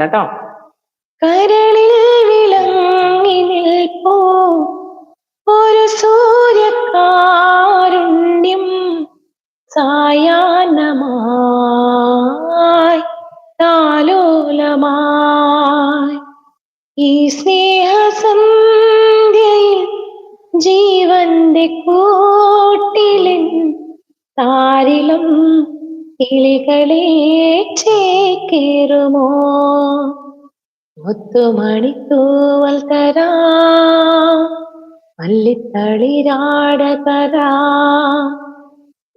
കേട്ടോ. കരളിൽ വിളങ്ങി നിൽപ്പൂ ഒരു സൂര്യകാരുണ്യം സായാഹ്നമായി താലോലമായി ഈ സ്നേഹസന്ധ്യയിൽ ജീവന്റെ കൂട്ടിലിൻ താരിലും കിളികളെ ചേക്കേറുമോ മുത്തുമണിത്തൂവൽ തരാം മല്ലിത്തളിരാട തരാം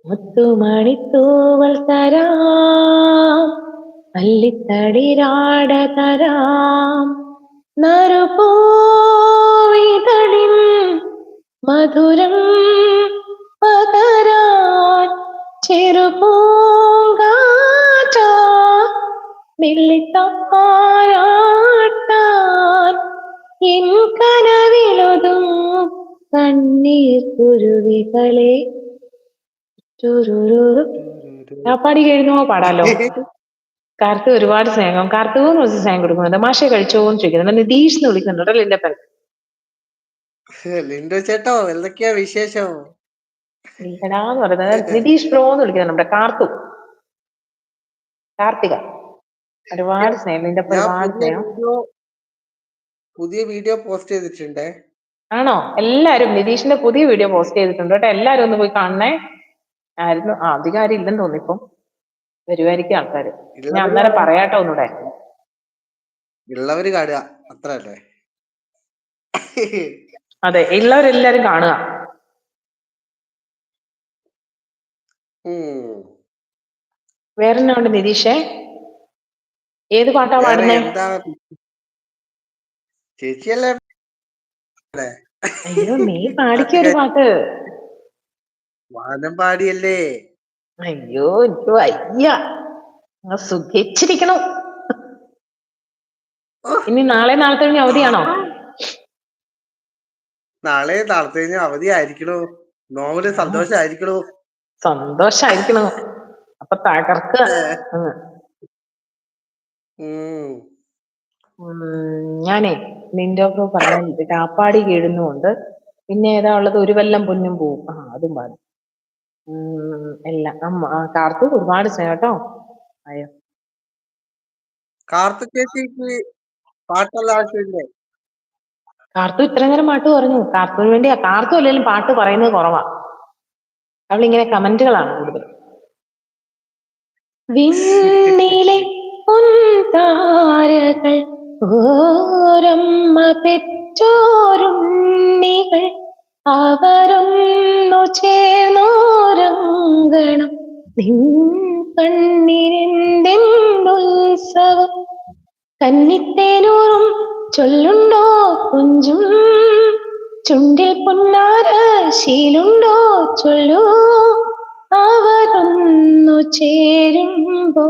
മുത്തുമണിത്തൂവൽ തരാം മല്ലിത്തളിരാട തരാം നറുപൂവിതളിൻ മധുരം പകരാൻ ചെറുപൂങ്കാറ്റ മെല്ലിത്താരാട്ടാൻ എൻ കനവിലൊതും കണ്ണീർ കുരുവികളെ പാടി കഴിഞ്ഞോ പാടാലോ. കാർത്തു ഒരുപാട് സ്നേഹം. കാർത്തുവിന് കുറച്ച് സ്നേഹം കൊടുക്കുന്നുണ്ട്. മാഷെ കഴിച്ചോന്ന് ചോദിക്കുന്നുണ്ട്. നിതീഷ് എന്ന് വിളിക്കുന്നുണ്ടോ ലിന്റെ പേര്. ലിൻഡോ ചേട്ടോ എന്തൊക്കെയാ വിശേഷം? ലിൻഡാന്ന് പറയുന്നത് നിതീഷ് ബ്രോ എന്ന് വിളിക്കുന്നുണ്ട്. നമ്മുടെ കാർത്തിക ഒരുപാട് സ്നേഹം. ലിന്റെ ഒരുപാട് സ്നേഹം. പുതിയ വീഡിയോ പോസ്റ്റ് ചെയ്തിട്ടുണ്ടേ. ആണോ? എല്ലാരും നിതീഷിന്റെ പുതിയ വീഡിയോ പോസ്റ്റ് ചെയ്തിട്ടുണ്ട് കേട്ടോ. എല്ലാരും ഒന്ന് പോയി കാണണേ. ആയിരുന്നു അധികാരം ഇല്ലെന്ന് തോന്നിപ്പം വരുമായിരിക്കും ആൾക്കാര്. ഞാൻ അന്നേരം പറയാട്ടോ ഒന്നൂടെ. ഉള്ളവര് കാണുക അത്രല്ലേ. അതെ, ഉള്ളവരെല്ലാരും കാണുക. വേറെന്നാ ഉണ്ട് നിതീഷേ? ഏത് പാട്ടാ പാടുന്നേ? ചേച്ചിയല്ലേ? അയ്യോ, നീ പാടിക്കൊരു പാട്ട്. വാനം പാടിയല്ലേ? അയ്യോ, എനിക്ക് വയ്യ. സുഖിച്ചിരിക്കണം. ഇനി നാളെ നാളത്തെ കഴിഞ്ഞ് അവധിയാണോ? നാളെ നാളത്തെ കഴിഞ്ഞ് അവധിയായിരിക്കണോ? നോവല് സന്തോഷായിരിക്കണോ? സന്തോഷായിരിക്കണോ? അപ്പൊ തകർക്ക. ഞാനേ ലിൻഡോ ബ്രോ പറഞ്ഞാൽ കാപ്പാടി കീഴുന്നുണ്ട്. പിന്നെ ഏതാ ഉള്ളത്? ഒരു വല്ലം പൊന്നും പോവും. അതും പാടും. എല്ലാം കാർത്തു ഒരുപാട് സ്നേഹം കേട്ടോ. അയ്യോ, കാർത്തു ചേച്ചിക്ക് പാട്ടുള്ള ആവശ്യമില്ലേ? കാർത്തു ഇത്ര നേരം പാട്ട് പറഞ്ഞു. കാർത്തുവിന് വേണ്ടിയാ. കാർത്തു അല്ലെങ്കിലും പാട്ട് പറയുന്നത് കുറവാ. അവളിങ്ങനെ കമന്റുകളാണ് കൂടുതൽ. വിണ്ണിലെ പൊൻതാരകൾ ഓരമ്മ പെറ്റോരുണ്ണികൾ അവരൊന്നു ചേർന്നോരങ്കണം നിൻ കണ്ണിനെന്റെ ഉത്സവം കന്നിത്തേനൂറും ചൊല്ലുണ്ടോ കുഞ്ചും ചുണ്ടിൽ പൊന്നാര ശീലുണ്ടോ ചൊല്ലൂ അവരൊന്നു ചേരുമ്പോൾ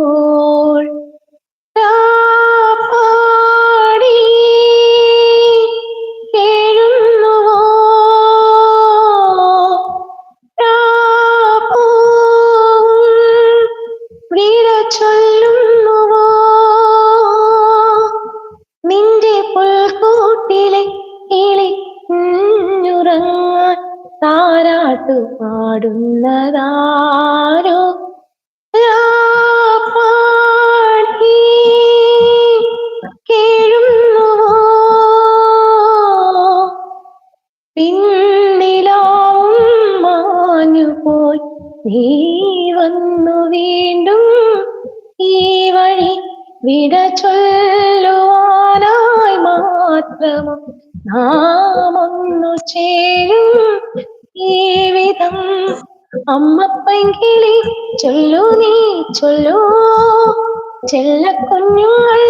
പാടി കേഴുന്നുവോ വിട ചൊല്ലുന്നുവോ നിന്റെ പുൽക്കൂട്ടിലെ കിളി കുഞ്ഞുറങ്ങാൻ താരാട്ടു പാടുന്നതാരോ പാടി കേഴുന്നുവോ പിന്നിലാവും മാഞ്ഞുപോയി നീ വന്നു വീണ്ടും ഈ വഴി വിട ചൊല്ലുവാനായി മാത്രമോ നാം ഒന്നു ചേരും ഈ വിധം അമ്മപ്പൈങ്കിളി ചൊല്ലു നീ ചൊല്ലൂ ചെല്ലക്കുഞ്ഞുങ്ങൾ